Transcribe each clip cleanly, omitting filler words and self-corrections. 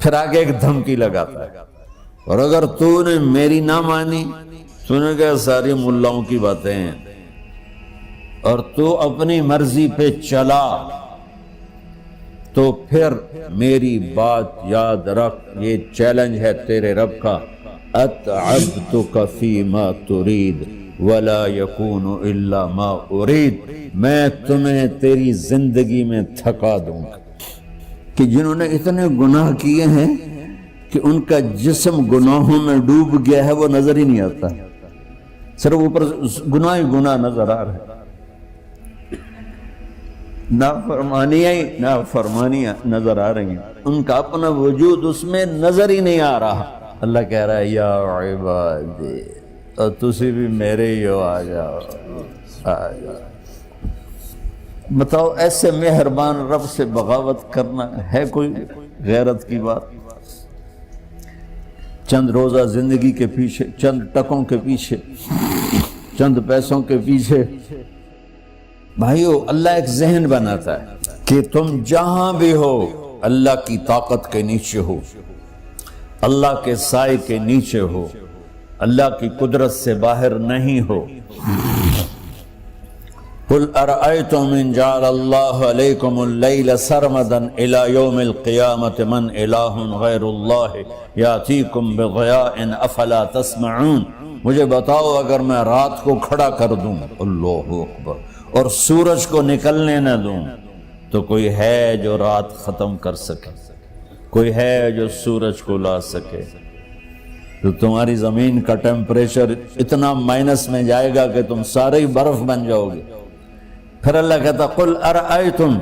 پھر آگے ایک دھمکی لگاتا ہے، اور اگر تو نے میری نہ مانی، تو نے کہا ساری ملاؤں کی باتیں ہیں، اور تو اپنی مرضی پہ چلا، تو پھر میری بات یاد رکھ، یہ چیلنج ہے تیرے رب کا، اتعبتک فیما ترید ولا یکون الا ما ارید، میں تمہیں تیری زندگی میں تھکا دوں گا۔ کہ جنہوں نے اتنے گناہ کیے ہیں کہ ان کا جسم گناہوں میں ڈوب گیا ہے، وہ نظر ہی نہیں آتا، صرف اوپر گناہ ہی گناہ نظر آ رہا ہے، نافرمانیاں نظر آ رہی ہیں، ان کا اپنا وجود اس میں نظر ہی نہیں آ رہا۔ اللہ کہہ رہا ہے یا عبادی، اور تسی بھی میرے ہی ہو، آ جاؤ آ جاؤ۔ بتاؤ ایسے مہربان رب سے بغاوت کرنا ہے کوئی غیرت کی بات؟ چند روزہ زندگی کے پیچھے، چند ٹکوں کے پیچھے، چند پیسوں کے پیچھے، بھائیو اللہ ایک ذہن بناتا ہے کہ تم جہاں بھی ہو اللہ کی طاقت کے نیچے ہو، اللہ کے سائے کے نیچے ہو، اللہ کی قدرت سے باہر نہیں ہو۔ قل ارأيتم ان جعل الله عليكم الليل سرمدا الى يوم القيامة من اله غير الله ياتيكم بضياء افلا تسمعون، مجھے بتاؤ اگر میں رات کو کھڑا کر دوں، اللہ اکبر، اور سورج کو نکلنے نہ دوں، تو کوئی ہے جو رات ختم کر سکے؟ کوئی ہے جو سورج کو لا سکے؟ تو تمہاری زمین کا ٹیمپریچر اتنا مائنس میں جائے گا کہ تم سارے ہی برف بن جاؤ گے۔ پھر اللہ کہتا قل ارأیتم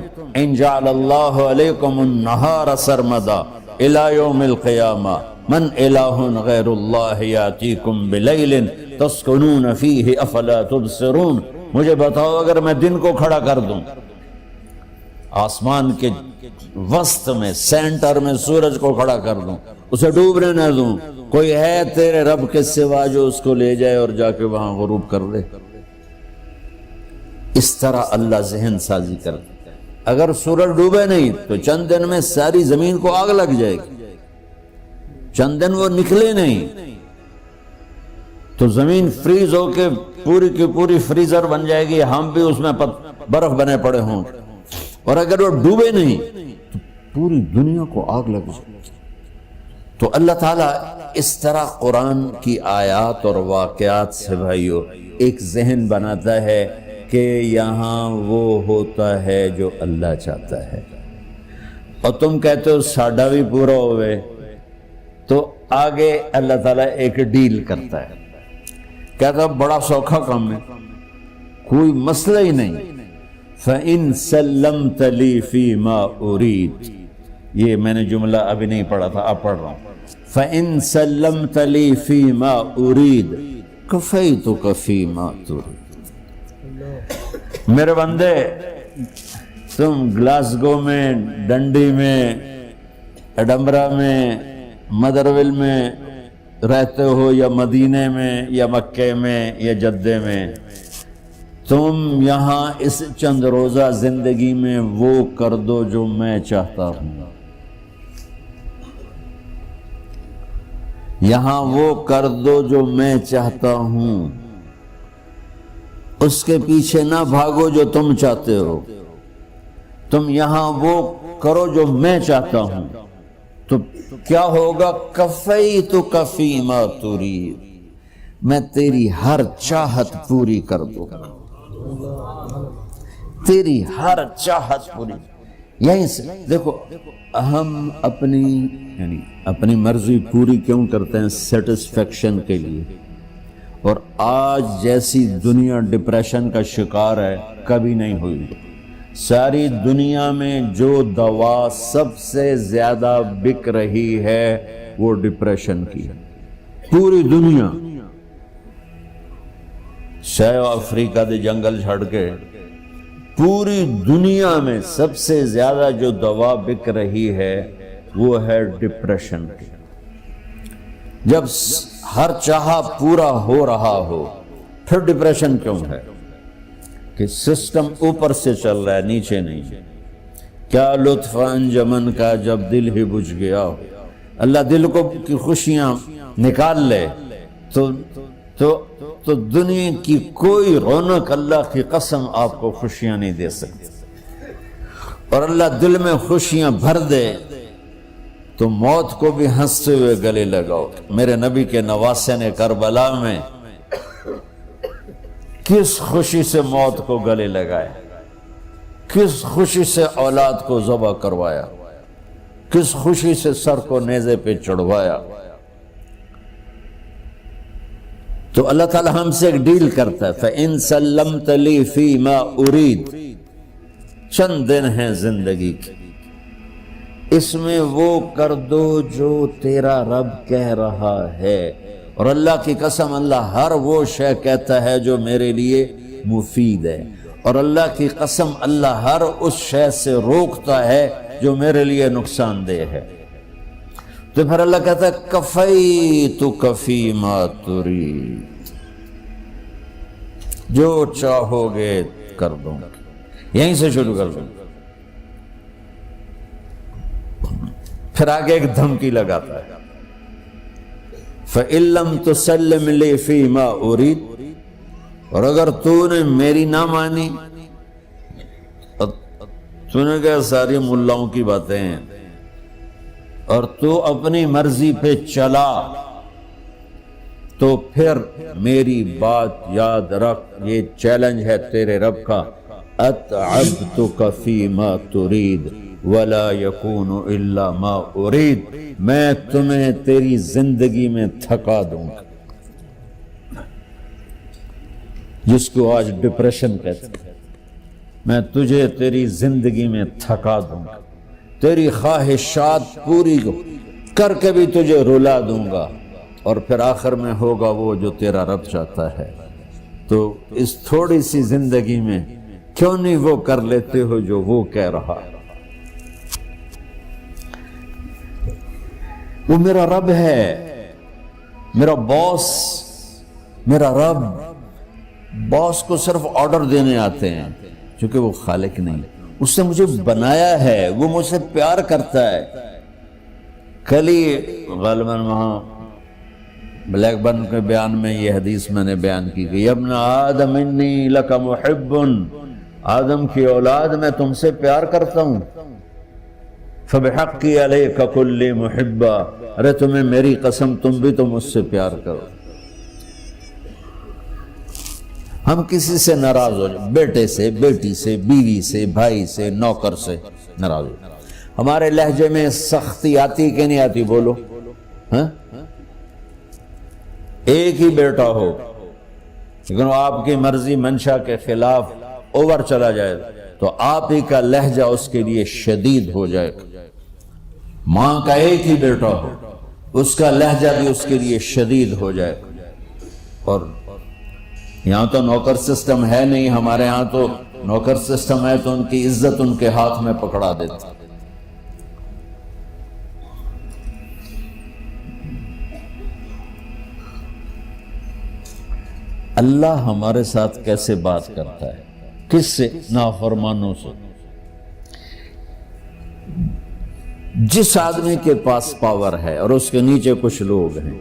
ان جعل اللہ علیکم النہار سرمدا الى یوم القیامہ من الہ غیر اللہ یاتیکم بلیل تسکنون فیہ افلا تبصرون، مجھے بتاؤ اگر میں دن کو کھڑا کر دوں، آسمان کے وسط میں سینٹر میں سورج کو کھڑا کر دوں، اسے ڈوبنے نہ دوں، کوئی ہے تیرے رب کے سوا جو اس کو لے جائے اور جا کے وہاں غروب کر دے؟ اس طرح اللہ ذہن سازی کرتا ہے۔ اگر سورج ڈوبے نہیں تو چند دن میں ساری زمین کو آگ لگ جائے گی، چند دن وہ نکلے نہیں تو زمین فریز ہو کے پوری کی پوری فریزر بن جائے گی، ہم بھی اس میں برف بنے پڑے ہوں، اور اگر وہ ڈوبے نہیں تو پوری دنیا کو آگ لگ جائے گی۔ تو اللہ تعالیٰ اس طرح قرآن کی آیات اور واقعات سے بھائیو ایک ذہن بناتا ہے کہ یہاں وہ ہوتا ہے جو اللہ چاہتا ہے، اور تم کہتے ہو ساڈا بھی پورا ہوئے، تو آگے اللہ تعالیٰ ایک ڈیل کرتا ہے، کہتا ہے بڑا سوکھا کام ہے، کوئی مسئلہ ہی نہیں، فَإِن سَلَّمْتَ لِي فِي مَا أُرِيد، یہ میں نے جملہ ابھی نہیں پڑھا تھا، اب پڑھ رہا ہوں، فَإِن سَلَّمْتَ لِي فِي مَا أُرِيد كَفَيْتُكَ فِي مَا تُرِيد۔ میرے بندے، تم گلاسگو میں، ڈنڈی میں، ایڈمبرا میں، مدرول میں رہتے ہو، یا مدینے میں، یا مکے میں، یا جدے میں، تم یہاں اس چند روزہ زندگی میں وہ کر دو جو میں چاہتا ہوں، یہاں وہ کر دو جو میں چاہتا ہوں، اس کے پیچھے نہ بھاگو جو تم چاہتے ہو، تم یہاں وہ کرو جو میں چاہتا ہوں، تو کیا ہوگا؟ کفیتک فیما ترید، میں تیری ہر چاہت پوری کر دوں گا، تیری ہر چاہت پوری۔ یہیں سے دیکھو ہم اپنی مرضی پوری کیوں کرتے ہیں؟ سیٹسفیکشن کے لیے۔ اور آج جیسی دنیا ڈپریشن کا شکار ہے کبھی نہیں ہوئی۔ ساری دنیا میں جو دوا سب سے زیادہ بک رہی ہے وہ ڈپریشن کی ہے، پوری دنیا، شاید افریقہ دے جنگل چھڑ کے پوری دنیا میں سب سے زیادہ جو دوا بک رہی ہے وہ ہے ڈپریشن کی۔ جب ہر چاہا پورا ہو رہا ہو پھر ڈپریشن کیوں ہے؟ کہ سسٹم اوپر سے چل رہا ہے، نیچے نہیں۔ کیا لطف انجمن کا جب دل ہی بجھ گیا ہو، اللہ دل کو کی خوشیاں نکال لے تو دنیا کی کوئی رونق اللہ کی قسم آپ کو خوشیاں نہیں دے سکتی، اور اللہ دل میں خوشیاں بھر دے تو موت کو بھی ہنستے ہوئے گلے لگاؤ۔ میرے نبی کے نواسے نے کربلا میں کس خوشی سے موت کو گلے لگایا، کس خوشی سے اولاد کو ذبح کروایا، کس خوشی سے سر کو نیزے پہ چڑھوایا۔ تو اللہ تعالی ہم سے ایک ڈیل کرتا ہے، فَإِن سَلَّمْتَ لِي فِي مَا أُرِيد، چند دن ہیں زندگی کی، اس میں وہ کر دو جو تیرا رب کہہ رہا ہے۔ اور اللہ کی قسم اللہ ہر وہ شے کہتا ہے جو میرے لیے مفید ہے، اور اللہ کی قسم اللہ ہر اس شے سے روکتا ہے جو میرے لیے نقصان دہ ہے۔ تو پھر اللہ کہتا ہے کفیتک فی ما ترید، جو چاہو گے کر دوں گا، یہیں سے شروع کر دوں گا۔ پھر آگے ایک دھمکی لگاتا ہے، فَإِن لَّمْ تُسَلِّمْ لِي فِي مَا أُرِيدُ، اور اگر تو نے میری نہ مانی، تو نے کہا ساری ملاؤں کی باتیں ہیں، اور تو اپنی مرضی پہ چلا، تو پھر میری بات یاد رکھ، یہ چیلنج ہے تیرے رب کا، أَتْعَبْتُكَ فِي مَا تُرِيدُ وَلَا يَكُونُ إِلَّا مَا أُرِيدُ، میں تمہیں تیری زندگی میں تھکا دوں گا، جس کو آج ڈپریشن کہتے ہیں، میں تجھے تیری زندگی میں تھکا دوں گا، تیری خواہشات پوری کر کے بھی تجھے رلا دوں گا، اور پھر آخر میں ہوگا وہ جو تیرا رب چاہتا ہے۔ تو اس تھوڑی سی زندگی میں کیوں نہیں وہ کر لیتے ہو جو وہ کہہ رہا ہے؟ وہ میرا رب ہے، میرا باس، میرا رب۔ باس کو صرف آرڈر دینے آتے ہیں، چونکہ وہ خالق نہیں، اس نے مجھے بنایا ہے، وہ مجھ سے پیار کرتا ہے۔ کل ہی غالباً وہاں بلیک برن کے بیان میں یہ حدیث میں نے بیان کی کہ ابن آدم انی لک محب، آدم کی اولاد میں تم سے پیار کرتا ہوں، فبحقی علیک کل محبا، ارے تمہیں میری قسم تم بھی تو مجھ سے پیار کرو۔ ہم کسی سے ناراض ہو جائیں، بیٹے سے، بیٹی سے، بیوی سے، بھائی سے، نوکر سے ناراض ہو، ہمارے لہجے میں سختی آتی کہ نہیں آتی؟ بولو ہاں؟ ایک ہی بیٹا ہو لیکن وہ آپ کی مرضی منشا کے خلاف اوور چلا جائے تو آپ ہی کا لہجہ اس کے لیے شدید ہو جائے گا۔ ماں کا ایک ہی بیٹا ہو، اس کا لہجہ بھی اس کے لیے شدید ہو جائے گا۔ اور یہاں تو نوکر سسٹم ہے نہیں، ہمارے ہاں تو نوکر سسٹم ہے تو ان کی عزت ان کے ہاتھ میں پکڑا دیتا۔ اللہ ہمارے ساتھ کیسے بات کرتا ہے؟ کس سے؟ نافرمانوں سے۔ جس آدمی کے پاس پاور ہے اور اس کے نیچے کچھ لوگ ہیں،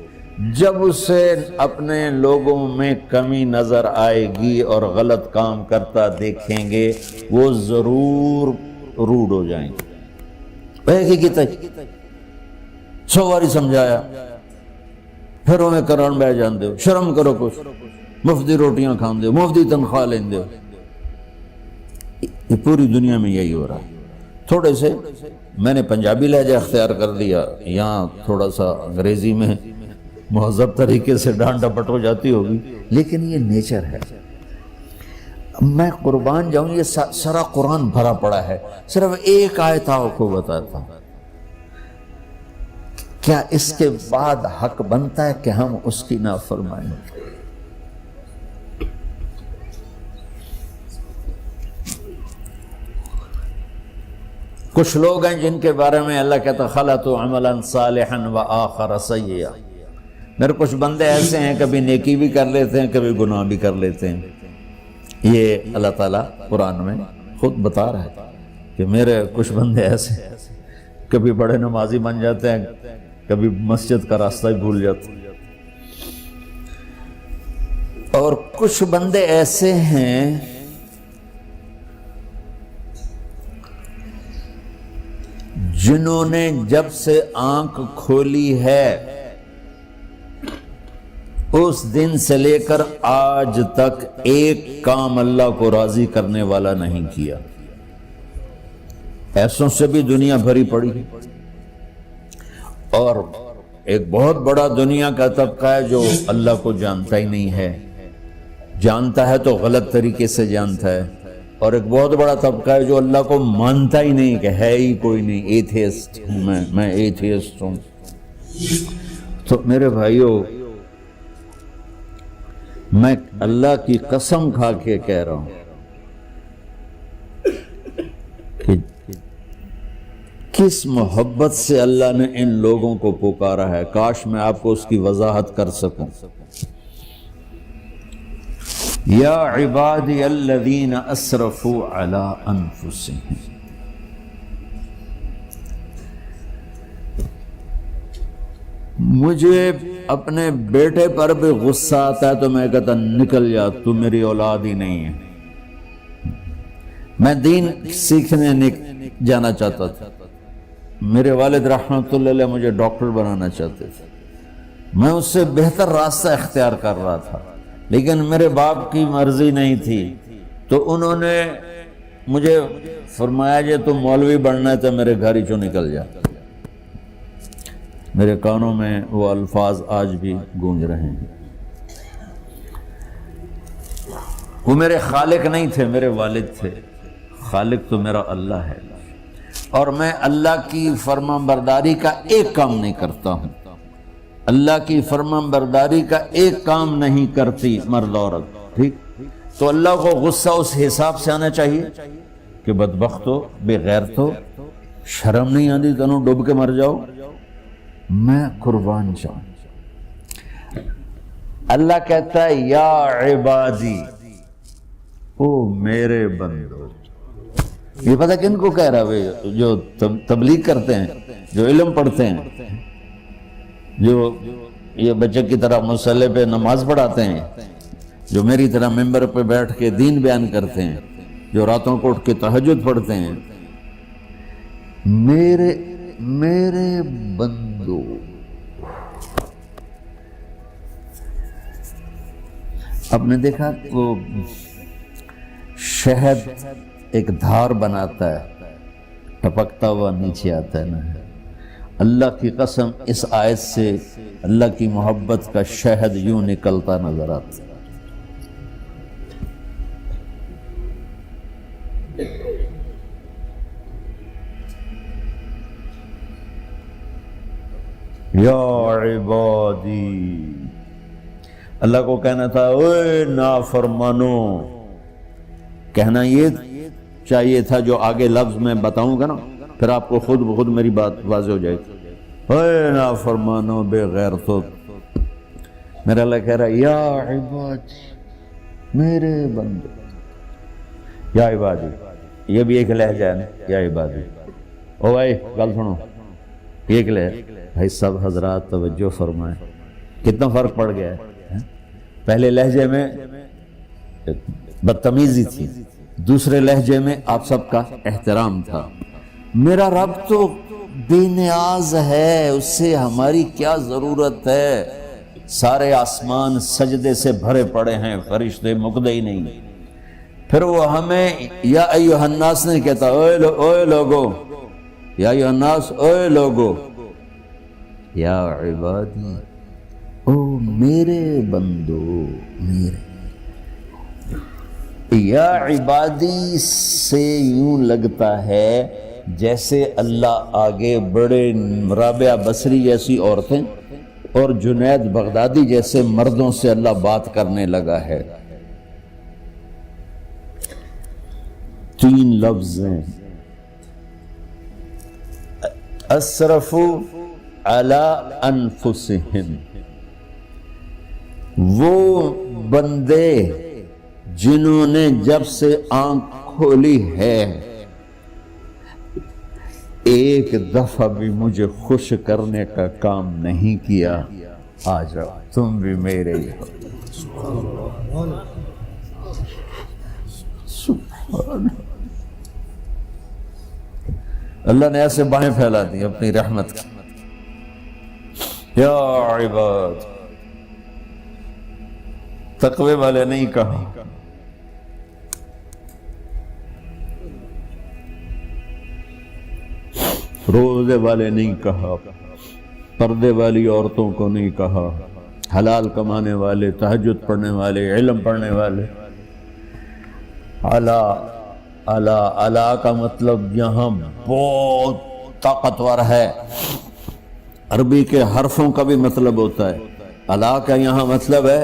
جب اسے اپنے لوگوں میں کمی نظر آئے گی اور غلط کام کرتا دیکھیں گے، وہ ضرور روڈ ہو جائیں گے۔ ایک ہی کی تک 100 باری سمجھایا، پھر انہیں کرن بہ جان دے، شرم کرو، کچھ مفتی روٹیاں کھان دے، مفتی تنخواہ لین دے۔ یہ پوری دنیا میں یہی ہو رہا ہے۔ تھوڑے سے میں نے پنجابی لہجہ اختیار کر لیا، یہاں تھوڑا سا انگریزی میں مہذب طریقے سے ڈانٹ ڈپٹ ہو جاتی ہوگی، لیکن یہ نیچر ہے۔ میں قربان جاؤں، یہ سارا قرآن بھرا پڑا ہے، صرف ایک آیت آپ کو بتاتا ہوں۔ کیا اس کے بعد حق بنتا ہے کہ ہم اس کی نافرمانی کریں؟ کچھ لوگ ہیں جن کے بارے میں اللہ کہتا خلطوا عملا صالحا وآخر سیئا، میرے کچھ بندے ایسے ہیں کبھی نیکی بھی کر لیتے ہیں، کبھی گناہ بھی کر لیتے ہیں۔ یہ اللہ تعالیٰ قرآن میں خود بتا رہا ہے کہ میرے کچھ بندے ایسے ہیں، کبھی بڑے نمازی بن جاتے ہیں، کبھی مسجد کا راستہ ہی بھول جاتا. اور کچھ بندے ایسے ہیں جنہوں نے جب سے آنکھ کھولی ہے اس دن سے لے کر آج تک ایک کام اللہ کو راضی کرنے والا نہیں کیا. ایسوں سے بھی دنیا بھری پڑی ہے. اور ایک بہت بڑا دنیا کا طبقہ ہے جو اللہ کو جانتا ہی نہیں ہے، جانتا ہے تو غلط طریقے سے جانتا ہے. اور ایک بہت بڑا طبقہ ہے جو اللہ کو مانتا ہی نہیں کہ ہے ہی کوئی نہیں. ایتھیسٹ ہوں میں ایتھیسٹ ہوں. تو میرے بھائیوں، میں اللہ کی قسم کھا کے کہہ رہا ہوں کہ کس محبت سے اللہ نے ان لوگوں کو پکارا ہے، کاش میں آپ کو اس کی وضاحت کر سکوں. یا عبادی الذین اسرفوا علی انفسہم. مجھے اپنے بیٹے پر بھی غصہ آتا ہے تو میں کہتا نکل جا، تو میری اولاد ہی نہیں ہے. میں دین سیکھنے جانا چاہتا تھا. میرے والد رحمۃ اللہ علیہ مجھے ڈاکٹر بنانا چاہتے تھے. میں اس سے بہتر راستہ اختیار کر رہا تھا، لیکن میرے باپ کی مرضی نہیں تھی. تو انہوں نے مجھے فرمایا جی تم مولوی بننا ہے تو میرے گھر ہی چوں نکل جا. میرے کانوں میں وہ الفاظ آج بھی گونج رہے ہیں. وہ میرے خالق نہیں تھے، میرے والد تھے. خالق تو میرا اللہ ہے، اور میں اللہ کی فرمان برداری کا ایک کام نہیں کرتا ہوں. اللہ کی فرمان برداری کا ایک کام نہیں کرتی مرد عورت. ٹھیک، تو اللہ کو غصہ اس حساب سے آنا چاہیے کہ بدبخت ہو، بے غیرت ہو، شرم نہیں آتی تنوں ڈوب کے مر جاؤ. میں قربان جاؤں. اللہ کہتا ہے یا عبادی، او میرے بندو. یہ پتہ کن کو کہہ رہا ہے؟ جو تبلیغ کرتے ہیں، جو علم پڑھتے ہیں، جو یہ بچے کی طرح مصلی پہ نماز پڑھاتے ہیں، جو میری طرح ممبر پہ بیٹھ کے دین بیان کرتے ہیں، جو راتوں کو اٹھ کے تہجد پڑھتے ہیں. میرے بندو، آپ نے دیکھا وہ شہد ایک دھار بناتا ہے، ٹپکتا ہوا نیچے آتا ہے نا. اللہ کی قسم اس آیت سے اللہ کی محبت کا شہد یوں نکلتا نظر آتا ہے. یا عبادی، اللہ کو کہنا تھا اوے نافرمانو. کہنا یہ چاہیے تھا جو آگے لفظ میں بتاؤں گا نا، پھر آپ کو خود بخود میری بات واضح ہو جائے گی. اوے نافرمانو، بے غیرتو. میرا اللہ کہہ رہا ہے یا عبادی، میرے بندے. یا عبادی یہ بھی ایک لہجہ ہے نا، یا عبادی. او بھائی گل سنو، ایک لہجہ. بھائی سب حضرات توجہ فرمائیں، کتنا فرق پڑ گیا ہے. پہلے لہجے میں بدتمیزی تھی، دوسرے لہجے میں آپ سب کا احترام تھا. میرا رب تو بے نیاز ہے، اس سے ہماری کیا ضرورت ہے. سارے آسمان سجدے سے بھرے پڑے ہیں، فرشتے مکدے ہی نہیں. پھر وہ ہمیں یا ایھا الناس نہیں کہتا، اوے لوگو، یا ایھا الناس، اوے لوگو. یا عبادی، او میرے بندو، میرے. یا عبادی سے یوں لگتا ہے جیسے اللہ آگے بڑے رابعہ بصری جیسی عورتیں اور جنید بغدادی جیسے مردوں سے اللہ بات کرنے لگا ہے. 3 لفظ ہیں، اسرفوا علی انفسہم. وہ بندے جنہوں نے جب سے آنکھ کھولی ہے ایک دفعہ بھی مجھے خوش کرنے کا کام نہیں کیا، آ جاؤ تم بھی میرے ہی ہو۔ سبحان اللہ نے ایسے بائیں پھیلا دی اپنی رحمت کی۔ یا عباد، تقوی والے نہیں کہا، روزے والے نہیں کہا، پردے والی عورتوں کو نہیں کہا، حلال کمانے والے، تہجد پڑھنے والے، علم پڑھنے والے۔ اعلیٰ اعلیٰ اعلیٰ کا مطلب یہاں بہت طاقتور ہے، عربی کے حرفوں کا بھی مطلب ہوتا ہے۔ اعلیٰ کا یہاں مطلب ہے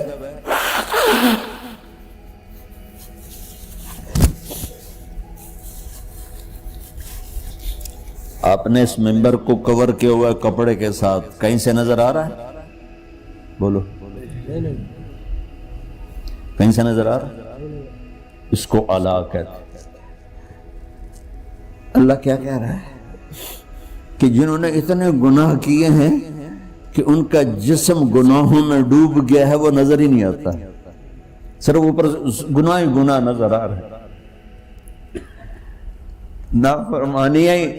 آپ نے اس ممبر کو کور کیا ہوا ہے کپڑے کے ساتھ، کہیں سے نظر آ رہا ہے؟ بولو، کہیں سے نظر آ رہا ہے؟ اس کو اعلیٰ کہتے ہیں۔ اللہ کیا کہہ رہا ہے کہ جنہوں نے اتنے گناہ کیے ہیں کہ ان کا جسم گناہوں میں ڈوب گیا ہے، وہ نظر ہی نہیں آتا، صرف اوپر گناہ ہی گناہ نظر آ رہا ہے،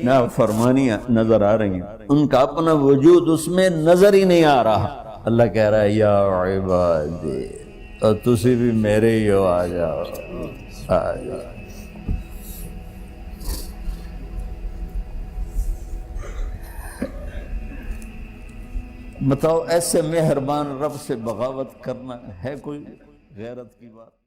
نافرمانیاں نظر آ رہی ہیں، ان کا اپنا وجود اس میں نظر ہی نہیں آ رہا۔ اللہ کہہ رہا ہے یا عبادی، اور تسی بھی میرے ہی ہو، آ جاؤ آ جاؤ۔ بتاؤ ایسے مہربان رب سے بغاوت کرنا ہے کوئی غیرت کی بات؟